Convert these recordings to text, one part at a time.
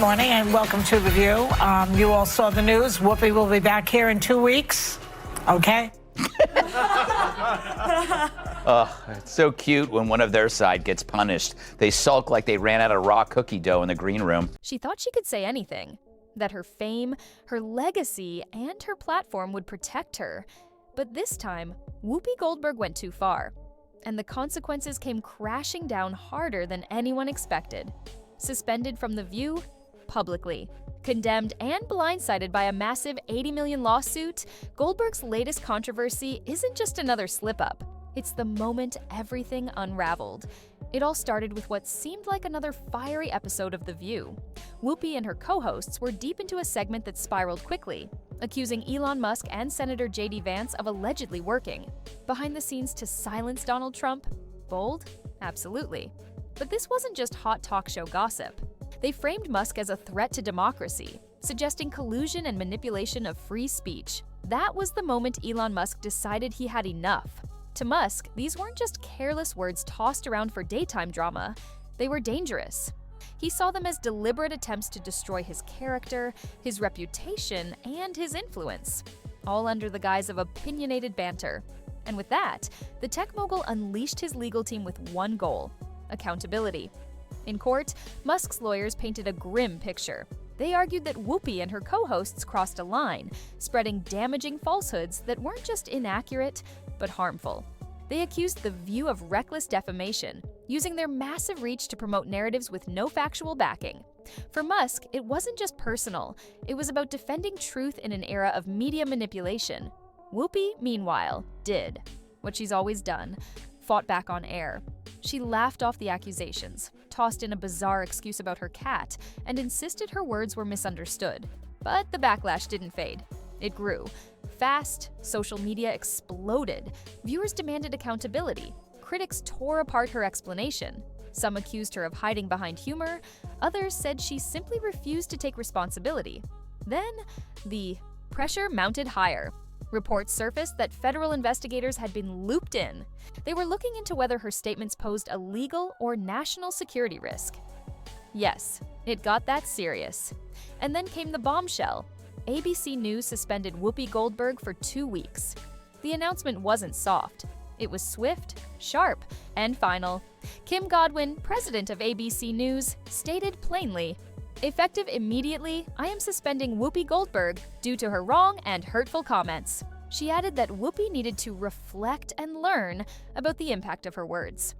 morning and welcome to The View. You all saw the news. Whoopi will be back here in 2 weeks. Okay? It's so cute when one of their side gets punished. They sulk like they ran out of raw cookie dough in the green room. She thought she could say anything, that her fame, her legacy, and her platform would protect her. But this time, Whoopi Goldberg went too far, and the consequences came crashing down harder than anyone expected. Suspended from The View, publicly. Condemned and blindsided by a massive $80 million lawsuit, Goldberg's latest controversy isn't just another slip-up. It's the moment everything unraveled. It all started with what seemed like another fiery episode of The View. Whoopi and her co-hosts were deep into a segment that spiraled quickly, accusing Elon Musk and Senator J.D. Vance of allegedly working behind the scenes to silence Donald Trump. Bold? Absolutely. But this wasn't just hot talk show gossip. They framed Musk as a threat to democracy, suggesting collusion and manipulation of free speech. That was the moment Elon Musk decided he had enough. To Musk, these weren't just careless words tossed around for daytime drama. They were dangerous. He saw them as deliberate attempts to destroy his character, his reputation, and his influence, all under the guise of opinionated banter. And with that, the tech mogul unleashed his legal team with one goal: accountability. In court, Musk's lawyers painted a grim picture. They argued that Whoopi and her co-hosts crossed a line, spreading damaging falsehoods that weren't just inaccurate, but harmful. They accused The View of reckless defamation, using their massive reach to promote narratives with no factual backing. For Musk, it wasn't just personal, it was about defending truth in an era of media manipulation. Whoopi, meanwhile, did what she's always done: fought back on air. She laughed off the accusations, tossed in a bizarre excuse about her cat, and insisted her words were misunderstood. But the backlash didn't fade. It grew. Fast, social media exploded. Viewers demanded accountability. Critics tore apart her explanation. Some accused her of hiding behind humor. Others said she simply refused to take responsibility. Then, the pressure mounted higher. Reports surfaced that federal investigators had been looped in. They were looking into whether her statements posed a legal or national security risk. Yes, it got that serious. And then came the bombshell. ABC News suspended Whoopi Goldberg for 2 weeks. The announcement wasn't soft. It was swift, sharp, and final. Kim Godwin, president of ABC News, stated plainly, "Effective immediately, I am suspending Whoopi Goldberg due to her wrong and hurtful comments." She added that Whoopi needed to reflect and learn about the impact of her words.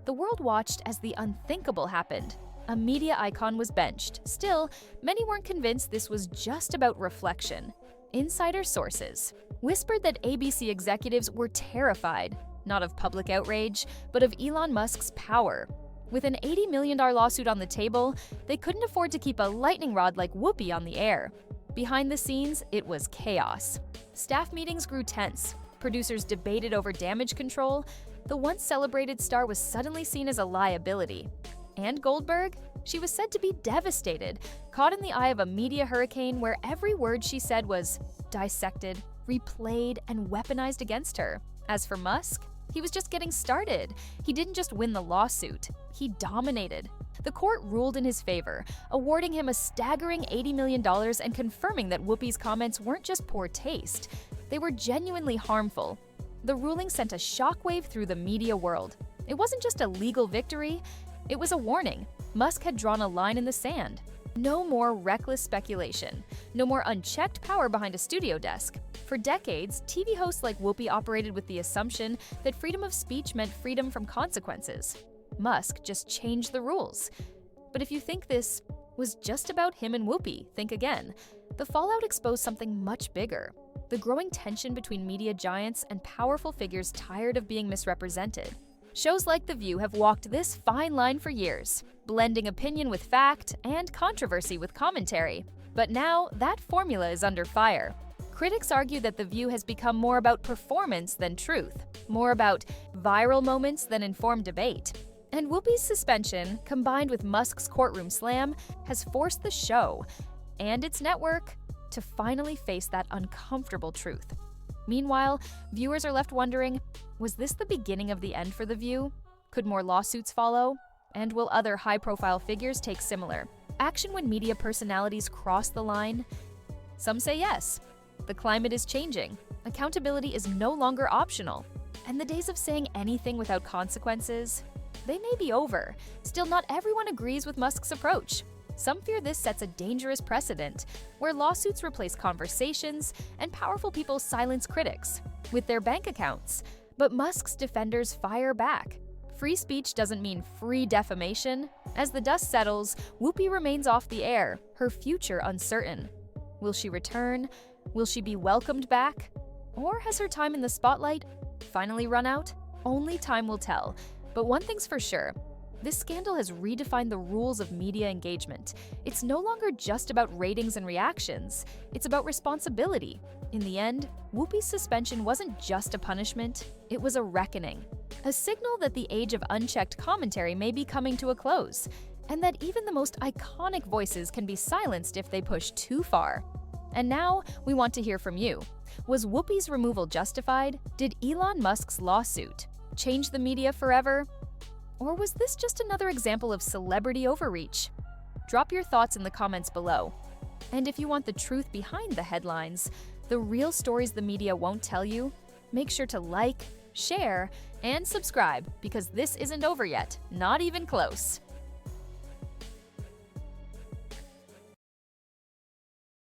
The world watched as the unthinkable happened. A media icon was benched. Still, many weren't convinced this was just about reflection. Insider sources whispered that ABC executives were terrified, not of public outrage, but of Elon Musk's power. With an $80 million lawsuit on the table, they couldn't afford to keep a lightning rod like Whoopi on the air. Behind the scenes, it was chaos. Staff meetings grew tense. Producers debated over damage control. The once celebrated star was suddenly seen as a liability. And Goldberg? She was said to be devastated, caught in the eye of a media hurricane where every word she said was dissected, replayed, and weaponized against her. As for Musk, he was just getting started. He didn't just win the lawsuit, he dominated. The court ruled in his favor, awarding him a staggering $80 million and confirming that Whoopi's comments weren't just poor taste, they were genuinely harmful. The ruling sent a shockwave through the media world. It wasn't just a legal victory, it was a warning. Musk had drawn a line in the sand. No more reckless speculation. No more unchecked power behind a studio desk. For decades, TV hosts like Whoopi operated with the assumption that freedom of speech meant freedom from consequences. Musk just changed the rules. But if you think this was just about him and Whoopi, think again. The fallout exposed something much bigger: the growing tension between media giants and powerful figures tired of being misrepresented. Shows like The View have walked this fine line for years, blending opinion with fact and controversy with commentary. But now, that formula is under fire. Critics argue that The View has become more about performance than truth, more about viral moments than informed debate. And Whoopi's suspension, combined with Musk's courtroom slam, has forced the show and its network to finally face that uncomfortable truth. Meanwhile, viewers are left wondering, was this the beginning of the end for The View? Could more lawsuits follow? And will other high-profile figures take similar action when media personalities cross the line? Some say yes. The climate is changing. Accountability is no longer optional. And the days of saying anything without consequences, they may be over. Still, not everyone agrees with Musk's approach. Some fear this sets a dangerous precedent, where lawsuits replace conversations and powerful people silence critics with their bank accounts. But Musk's defenders fire back. Free speech doesn't mean free defamation. As the dust settles, Whoopi remains off the air, her future uncertain. Will she return? Will she be welcomed back? Or has her time in the spotlight finally run out? Only time will tell. But one thing's for sure. This scandal has redefined the rules of media engagement. It's no longer just about ratings and reactions. It's about responsibility. In the end, Whoopi's suspension wasn't just a punishment, it was a reckoning. A signal that the age of unchecked commentary may be coming to a close, and that even the most iconic voices can be silenced if they push too far. And now, we want to hear from you. Was Whoopi's removal justified? Did Elon Musk's lawsuit change the media forever? Or was this just another example of celebrity overreach? Drop your thoughts in the comments below. And if you want the truth behind the headlines, the real stories the media won't tell you, make sure to like, share, and subscribe, because this isn't over yet, not even close.